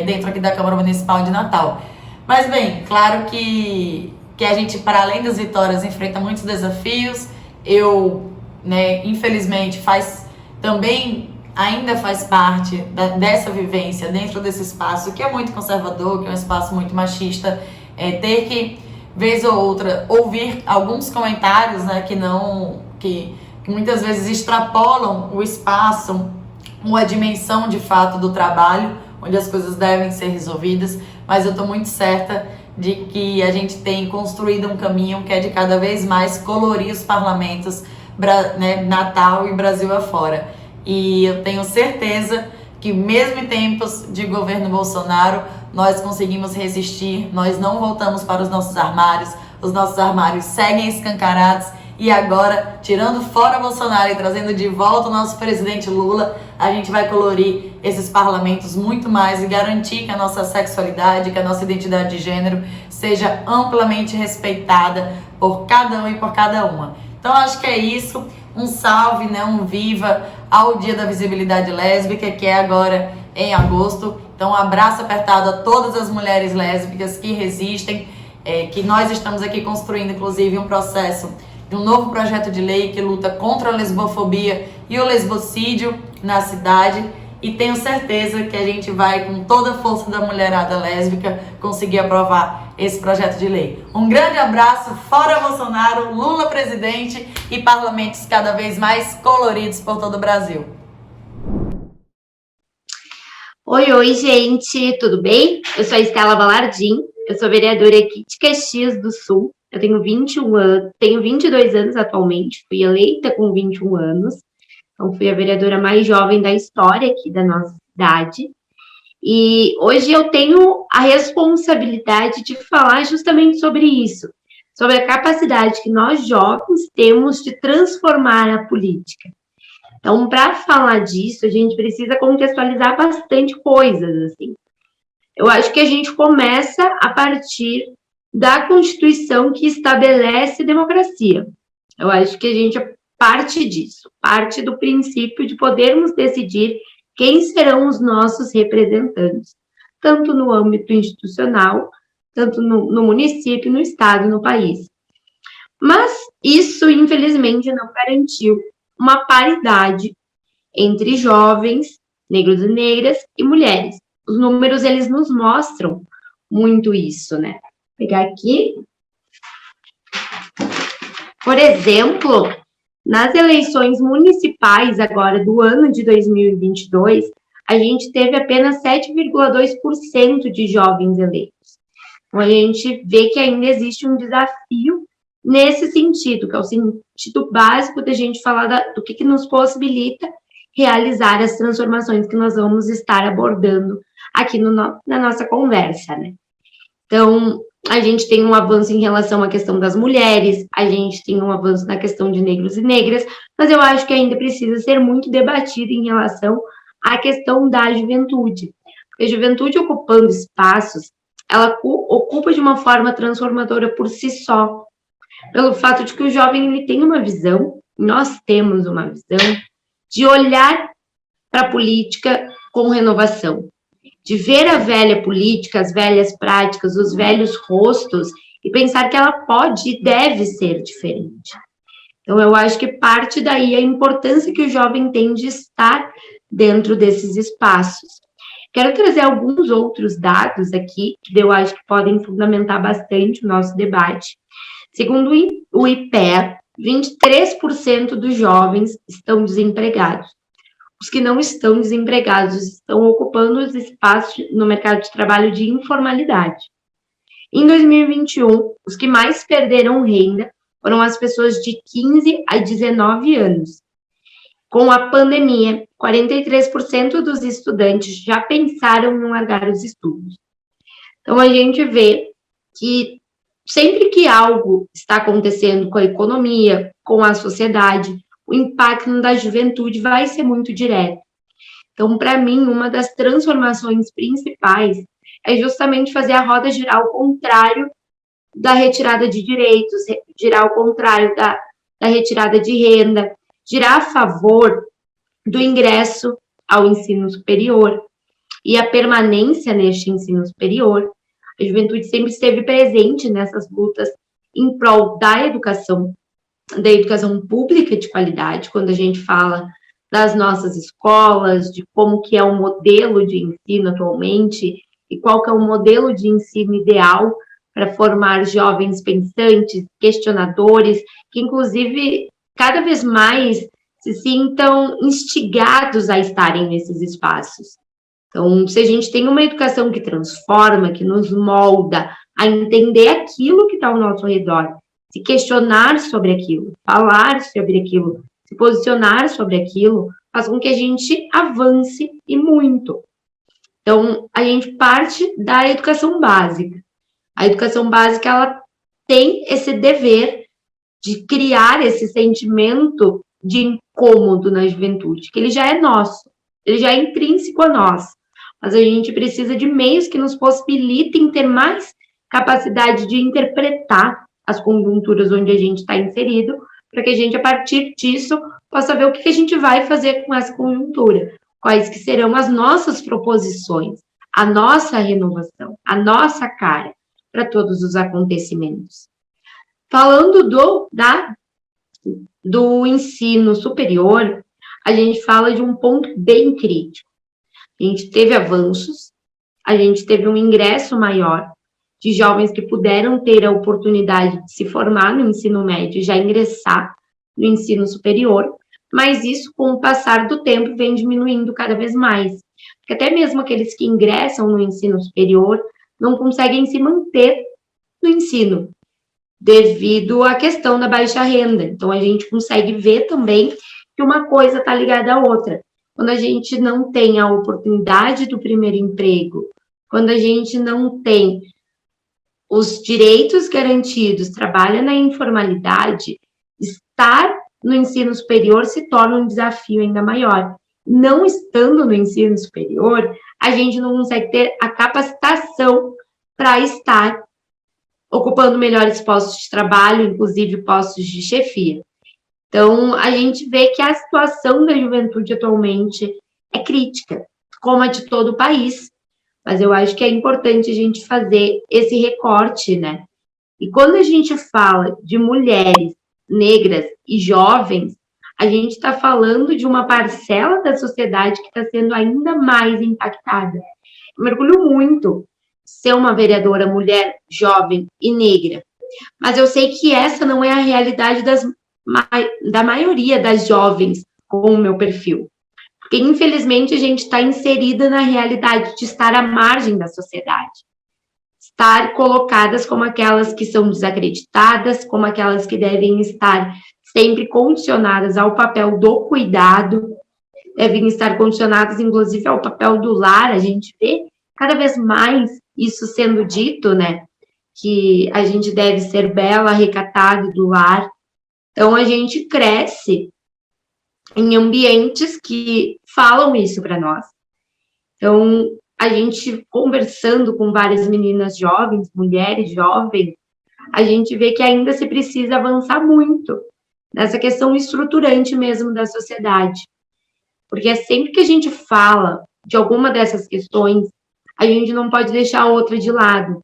D: dentro aqui da Câmara Municipal de Natal. Mas bem, claro que a gente, para além das vitórias, enfrenta muitos desafios. Né, infelizmente, ainda faz parte dessa vivência dentro desse espaço que é muito conservador, que é um espaço muito machista, ter que, vez ou outra, ouvir alguns comentários, né, que muitas vezes extrapolam o espaço ou a dimensão de fato do trabalho, onde as coisas devem ser resolvidas, mas eu estou muito certa de que a gente tem construído um caminho que é de cada vez mais colorir os parlamentos, né, Natal e Brasil afora. E eu tenho certeza que mesmo em tempos de governo Bolsonaro, nós conseguimos resistir, nós não voltamos para os nossos armários seguem escancarados, e agora, tirando fora Bolsonaro e trazendo de volta o nosso presidente Lula, a gente vai colorir esses parlamentos muito mais e garantir que a nossa sexualidade, que a nossa identidade de gênero seja amplamente respeitada por cada um e por cada uma. Então, acho que é isso. Um salve, né, um viva ao Dia da Visibilidade Lésbica, que é agora em agosto. Então, um abraço apertado a todas as mulheres lésbicas que resistem, que nós estamos aqui construindo, inclusive, um processo de um novo projeto de lei que luta contra a lesbofobia e o lesbocídio na cidade. E tenho certeza que a gente vai, com toda a força da mulherada lésbica, conseguir aprovar esse projeto de lei. Um grande abraço, fora Bolsonaro, Lula presidente e parlamentos cada vez mais coloridos por todo o Brasil.
E: Oi, gente, tudo bem? Eu sou a Estela Balardim, eu sou vereadora aqui de Caxias do Sul. Eu tenho 21 anos, tenho 22 anos atualmente, fui eleita com 21 anos. Então, fui a vereadora mais jovem da história aqui da nossa cidade. E hoje eu tenho a responsabilidade de falar justamente sobre isso, sobre a capacidade que nós jovens temos de transformar a política. Então, para falar disso, a gente precisa contextualizar bastante coisas, assim. Eu acho que a gente começa a partir da Constituição que estabelece democracia. Eu acho que a gente parte disso, parte do princípio de podermos decidir quem serão os nossos representantes, tanto no âmbito institucional, tanto no município, no estado, no país. Mas isso, infelizmente, não garantiu uma paridade entre jovens, negros e negras, e mulheres. Os números, eles nos mostram muito isso, né? Vou pegar aqui. Por exemplo, nas eleições municipais agora do ano de 2022, a gente teve apenas 7,2% de jovens eleitos. Então, a gente vê que ainda existe um desafio nesse sentido, que é o sentido básico da gente falar do que nos possibilita realizar as transformações que nós vamos estar abordando aqui na nossa conversa, né? Então, a gente tem um avanço em relação à questão das mulheres, a gente tem um avanço na questão de negros e negras, mas eu acho que ainda precisa ser muito debatido em relação à questão da juventude. Porque a juventude ocupando espaços, ela ocupa de uma forma transformadora por si só, pelo fato de que o jovem ele tem uma visão, nós temos uma visão, de olhar para a política com renovação, de ver a velha política, as velhas práticas, os velhos rostos, e pensar que ela pode e deve ser diferente. Então, eu acho que parte daí a importância que o jovem tem de estar dentro desses espaços. Quero trazer alguns outros dados aqui, que eu acho que podem fundamentar bastante o nosso debate. Segundo o IPEA, 23% dos jovens estão desempregados. Os que não estão desempregados estão ocupando os espaços no mercado de trabalho de informalidade. Em 2021, os que mais perderam renda foram as pessoas de 15 a 19 anos. Com a pandemia, 43% dos estudantes já pensaram em largar os estudos. Então, a gente vê que sempre que algo está acontecendo com a economia, com a sociedade, o impacto da juventude vai ser muito direto. Então, para mim, uma das transformações principais é justamente fazer a roda girar ao contrário da retirada de direitos, girar ao contrário da retirada de renda, girar a favor do ingresso ao ensino superior e a permanência neste ensino superior. A juventude sempre esteve presente nessas lutas em prol da educação pública de qualidade, quando a gente fala das nossas escolas, de como que é o modelo de ensino atualmente e qual que é o modelo de ensino ideal para formar jovens pensantes, questionadores, que inclusive cada vez mais se sintam instigados a estarem nesses espaços. Então, se a gente tem uma educação que transforma, que nos molda a entender aquilo que está ao nosso redor, se questionar sobre aquilo, falar sobre aquilo, se posicionar sobre aquilo, faz com que a gente avance e muito. Então, a gente parte da educação básica. A educação básica, ela tem esse dever de criar esse sentimento de incômodo na juventude, que ele já é nosso, ele já é intrínseco a nós. Mas a gente precisa de meios que nos possibilitem ter mais capacidade de interpretar as conjunturas onde a gente está inserido, para que a gente, a partir disso, possa ver o que a gente vai fazer com essa conjuntura, quais que serão as nossas proposições, a nossa renovação, a nossa cara para todos os acontecimentos. Falando do ensino superior, a gente fala de um ponto bem crítico. A gente teve avanços, a gente teve um ingresso maior de jovens que puderam ter a oportunidade de se formar no ensino médio e já ingressar no ensino superior, mas isso, com o passar do tempo, vem diminuindo cada vez mais. Porque até mesmo aqueles que ingressam no ensino superior não conseguem se manter no ensino, devido à questão da baixa renda. Então, a gente consegue ver também que uma coisa está ligada à outra. Quando a gente não tem a oportunidade do primeiro emprego, quando a gente não tem os direitos garantidos, trabalha na informalidade, estar no ensino superior se torna um desafio ainda maior. Não estando no ensino superior, a gente não consegue ter a capacitação para estar ocupando melhores postos de trabalho, inclusive postos de chefia. Então, a gente vê que a situação da juventude atualmente é crítica, como a de todo o país, mas eu acho que é importante a gente fazer esse recorte, né? E quando a gente fala de mulheres negras e jovens, a gente está falando de uma parcela da sociedade que está sendo ainda mais impactada. Eu mergulho muito ser uma vereadora mulher, jovem e negra, mas eu sei que essa não é a realidade da maioria das jovens com o meu perfil. Porque, infelizmente, a gente está inserida na realidade de estar à margem da sociedade. Estar colocadas como aquelas que são desacreditadas, como aquelas que devem estar sempre condicionadas ao papel do cuidado, devem estar condicionadas, inclusive, ao papel do lar. A gente vê cada vez mais isso sendo dito, né? Que a gente deve ser bela, recatada do lar. Então, a gente cresce em ambientes que falam isso para nós. Então, a gente conversando com várias meninas jovens, mulheres jovens, a gente vê que ainda se precisa avançar muito nessa questão estruturante mesmo da sociedade. Porque é sempre que a gente fala de alguma dessas questões, a gente não pode deixar a outra de lado.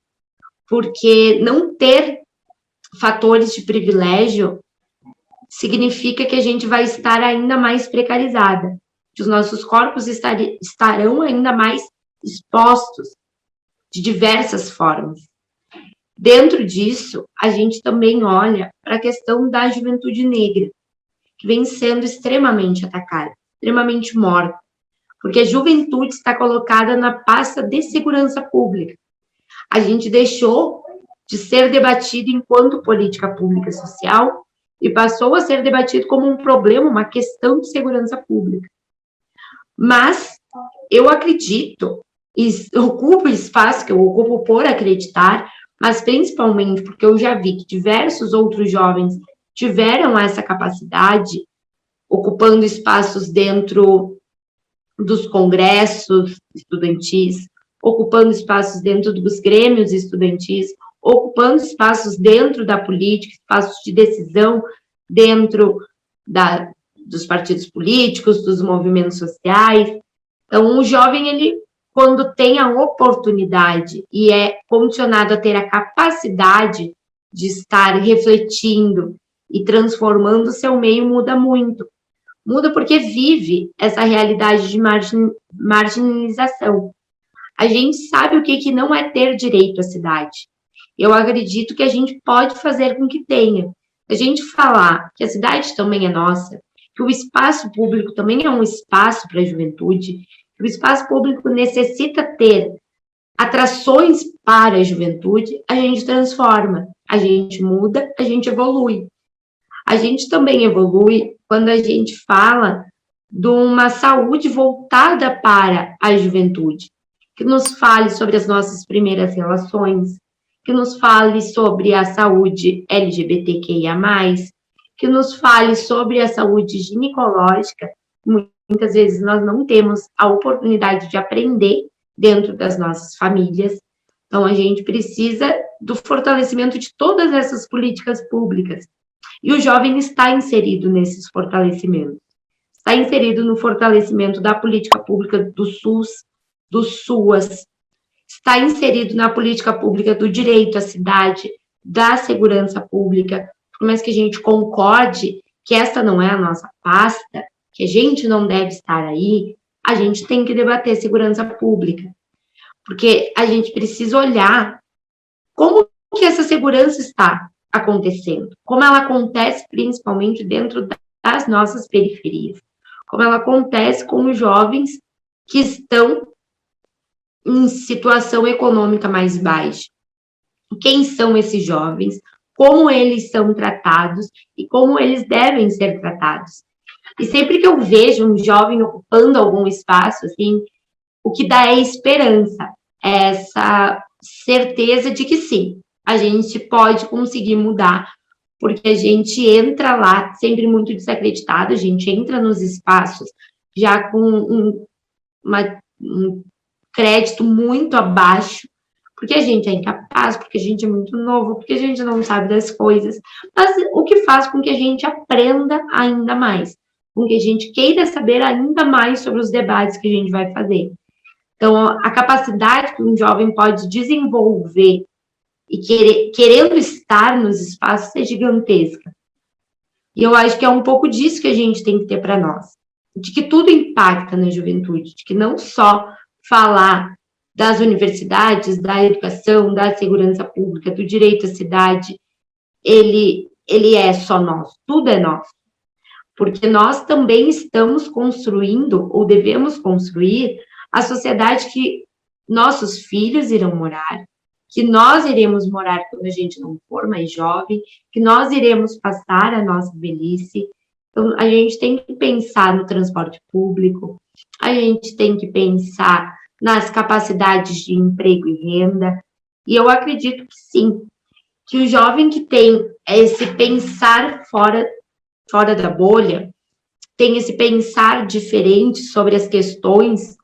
E: Porque não ter fatores de privilégio significa que a gente vai estar ainda mais precarizada, que os nossos corpos estarão ainda mais expostos de diversas formas. Dentro disso, a gente também olha para a questão da juventude negra, que vem sendo extremamente atacada, extremamente morta, porque a juventude está colocada na pasta de segurança pública. A gente deixou de ser debatido enquanto política pública social e passou a ser debatido como um problema, uma questão de segurança pública. Mas eu acredito, e ocupo o espaço que eu ocupo por acreditar, mas principalmente porque eu já vi que diversos outros jovens tiveram essa capacidade, ocupando espaços dentro dos congressos estudantis, ocupando espaços dentro dos grêmios estudantis, ocupando espaços dentro da política, espaços de decisão dentro dos partidos políticos, dos movimentos sociais. Então, o jovem, ele, quando tem a oportunidade e é condicionado a ter a capacidade de estar refletindo e transformando o seu meio, muda muito. Muda porque vive essa realidade de marginalização. A gente sabe o que não é ter direito à cidade. Eu acredito que a gente pode fazer com que tenha. A gente falar que a cidade também é nossa, que o espaço público também é um espaço para a juventude, que o espaço público necessita ter atrações para a juventude, a gente transforma, a gente muda, a gente evolui. A gente também evolui quando a gente fala de uma saúde voltada para a juventude, que nos fale sobre as nossas primeiras relações, que nos fale sobre a saúde LGBTQIA+, que nos fale sobre a saúde ginecológica. Muitas vezes nós não temos a oportunidade de aprender dentro das nossas famílias. Então, a gente precisa do fortalecimento de todas essas políticas públicas. E o jovem está inserido nesses fortalecimentos. Está inserido no fortalecimento da política pública do SUS, do SUAS, está inserido na política pública do direito à cidade, da segurança pública, por mais que a gente concorde que esta não é a nossa pasta, que a gente não deve estar aí, a gente tem que debater segurança pública, porque a gente precisa olhar como que essa segurança está acontecendo, como ela acontece principalmente dentro das nossas periferias, como ela acontece com os jovens que estão em situação econômica mais baixa. Quem são esses jovens? Como eles são tratados e como eles devem ser tratados. E sempre que eu vejo um jovem ocupando algum espaço, assim, o que dá é esperança, é essa certeza de que sim, a gente pode conseguir mudar, porque a gente entra lá sempre muito desacreditado, a gente entra nos espaços já com um crédito muito abaixo, porque a gente é incapaz, porque a gente é muito novo, porque a gente não sabe das coisas, mas o que faz com que a gente aprenda ainda mais, com que a gente queira saber ainda mais sobre os debates que a gente vai fazer. Então, a capacidade que um jovem pode desenvolver e querendo estar nos espaços é gigantesca. E eu acho que é um pouco disso que a gente tem que ter para nós, de que tudo impacta na juventude, de que não só falar das universidades, da educação, da segurança pública, do direito à cidade, ele é só nosso, tudo é nosso. Porque nós também estamos construindo, ou devemos construir, a sociedade que nossos filhos irão morar, que nós iremos morar quando a gente não for mais jovem, que nós iremos passar a nossa velhice. Então, a gente tem que pensar no transporte público, a gente tem que pensar nas capacidades de emprego e renda, e eu acredito que sim, que o jovem que tem esse pensar fora da bolha, tem esse pensar diferente sobre as questões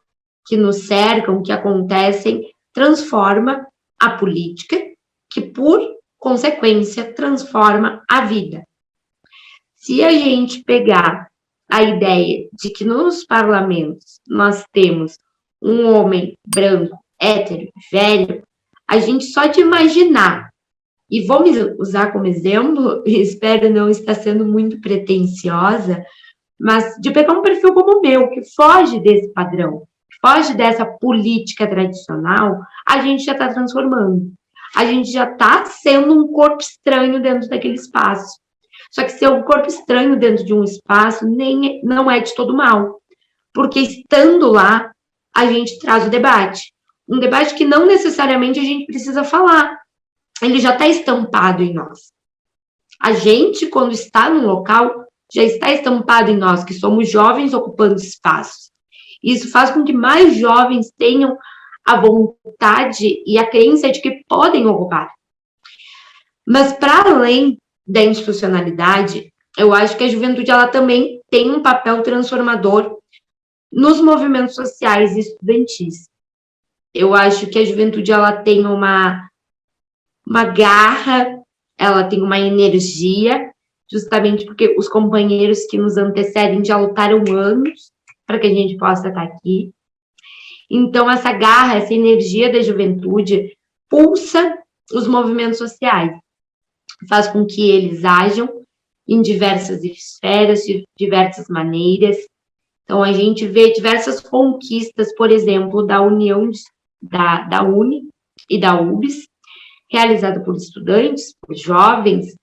E: que nos cercam, que acontecem, transforma a política, que por consequência transforma a vida. Se a gente pegar a ideia de que nos parlamentos nós temos um homem branco, hétero, velho, a gente só de imaginar, e vou me usar como exemplo, e espero não estar sendo muito pretensiosa, mas de pegar um perfil como o meu, que foge desse padrão, que foge dessa política tradicional, a gente já está transformando. A gente já está sendo um corpo estranho dentro daquele espaço. Só que ser um corpo estranho dentro de um espaço não é de todo mal, porque estando lá, a gente traz o debate. Um debate que não necessariamente a gente precisa falar. Ele já está estampado em nós. A gente, quando está no local, já está estampado em nós, que somos jovens ocupando espaços. Isso faz com que mais jovens tenham a vontade e a crença de que podem ocupar. Mas, para além da institucionalidade, eu acho que a juventude ela também tem um papel transformador nos movimentos sociais e estudantis. Eu acho que a juventude ela tem uma garra, ela tem uma energia, justamente porque os companheiros que nos antecedem já lutaram anos para que a gente possa estar aqui. Então, essa garra, essa energia da juventude pulsa os movimentos sociais, faz com que eles ajam em diversas esferas, de diversas maneiras. Então, a gente vê diversas conquistas, por exemplo, da união da UNE e da UBS, realizada por estudantes, por jovens.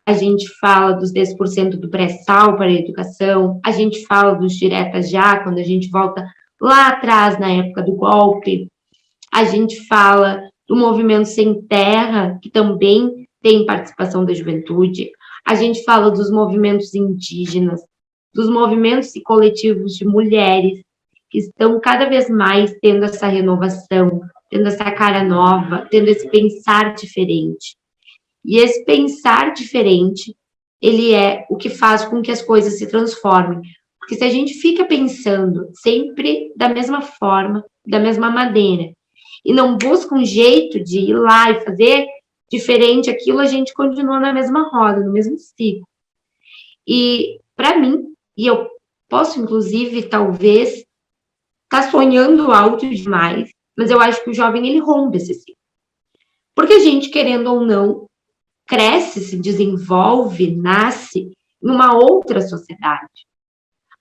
E: A gente fala dos 10% do pré-sal para a educação, a gente fala dos diretas já, quando a gente volta lá atrás, na época do golpe. A gente fala do movimento Sem Terra, que também tem participação da juventude. A gente fala dos movimentos indígenas, dos movimentos e coletivos de mulheres, que estão cada vez mais tendo essa renovação, tendo essa cara nova, tendo esse pensar diferente. E esse pensar diferente, ele é o que faz com que as coisas se transformem. Porque se a gente fica pensando sempre da mesma forma, da mesma maneira, e não busca um jeito de ir lá e fazer diferente aquilo, a gente continua na mesma roda, no mesmo ciclo. E, para mim, e eu posso, inclusive, talvez, estar sonhando alto demais, mas eu acho que o jovem, ele rompe esse ciclo. Porque a gente, querendo ou não, cresce, se desenvolve, nasce em uma outra sociedade.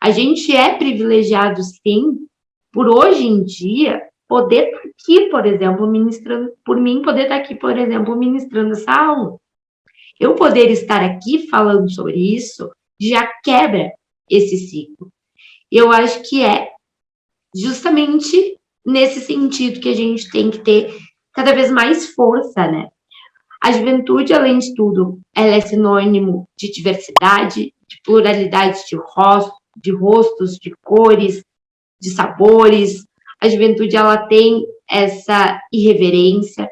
E: A gente é privilegiado, sim, por hoje em dia poder estar aqui, por exemplo, ministrando, por mim poder estar aqui, por exemplo, ministrando essa aula. Eu poder estar aqui falando sobre isso já quebra esse ciclo. Eu acho que é justamente nesse sentido que a gente tem que ter cada vez mais força, né? A juventude, além de tudo, ela é sinônimo de diversidade, de pluralidade de rostos, de cores, de sabores. A juventude, ela tem essa irreverência,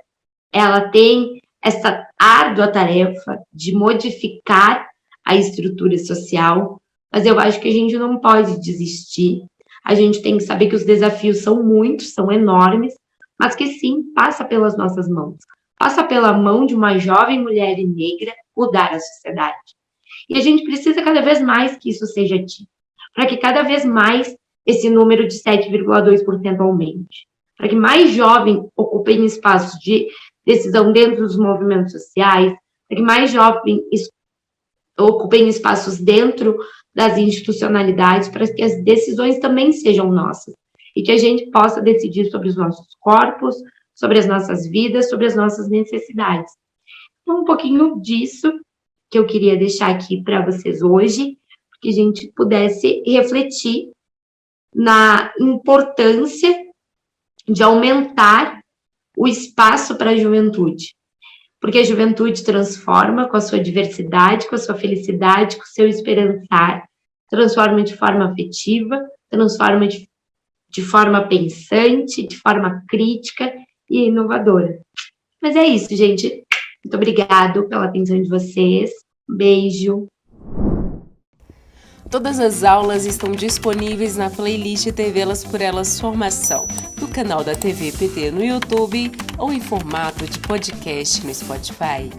E: ela tem essa árdua tarefa de modificar a estrutura social, mas eu acho que a gente não pode desistir. A gente tem que saber que os desafios são muitos, são enormes, mas que sim passa pelas nossas mãos. Passa pela mão de uma jovem mulher negra mudar a sociedade. E a gente precisa cada vez mais que isso seja dito, para que cada vez mais esse número de 7,2% aumente, para que mais jovens ocupem espaços de decisão dentro dos movimentos sociais, para que mais jovens ocupem espaços dentro das institucionalidades, para que as decisões também sejam nossas, e que a gente possa decidir sobre os nossos corpos, sobre as nossas vidas, sobre as nossas necessidades. Então, um pouquinho disso que eu queria deixar aqui para vocês hoje, que a gente pudesse refletir na importância de aumentar o espaço para a juventude, porque a juventude transforma com a sua diversidade, com a sua felicidade, com o seu esperançar, transforma de forma afetiva, transforma de forma pensante, de forma crítica e inovadora. Mas é isso, gente. Muito obrigado pela atenção de vocês. Beijo.
A: Todas as aulas estão disponíveis na playlist TV Elas por Elas Formação, no canal da TV PT no YouTube ou em formato de podcast no Spotify.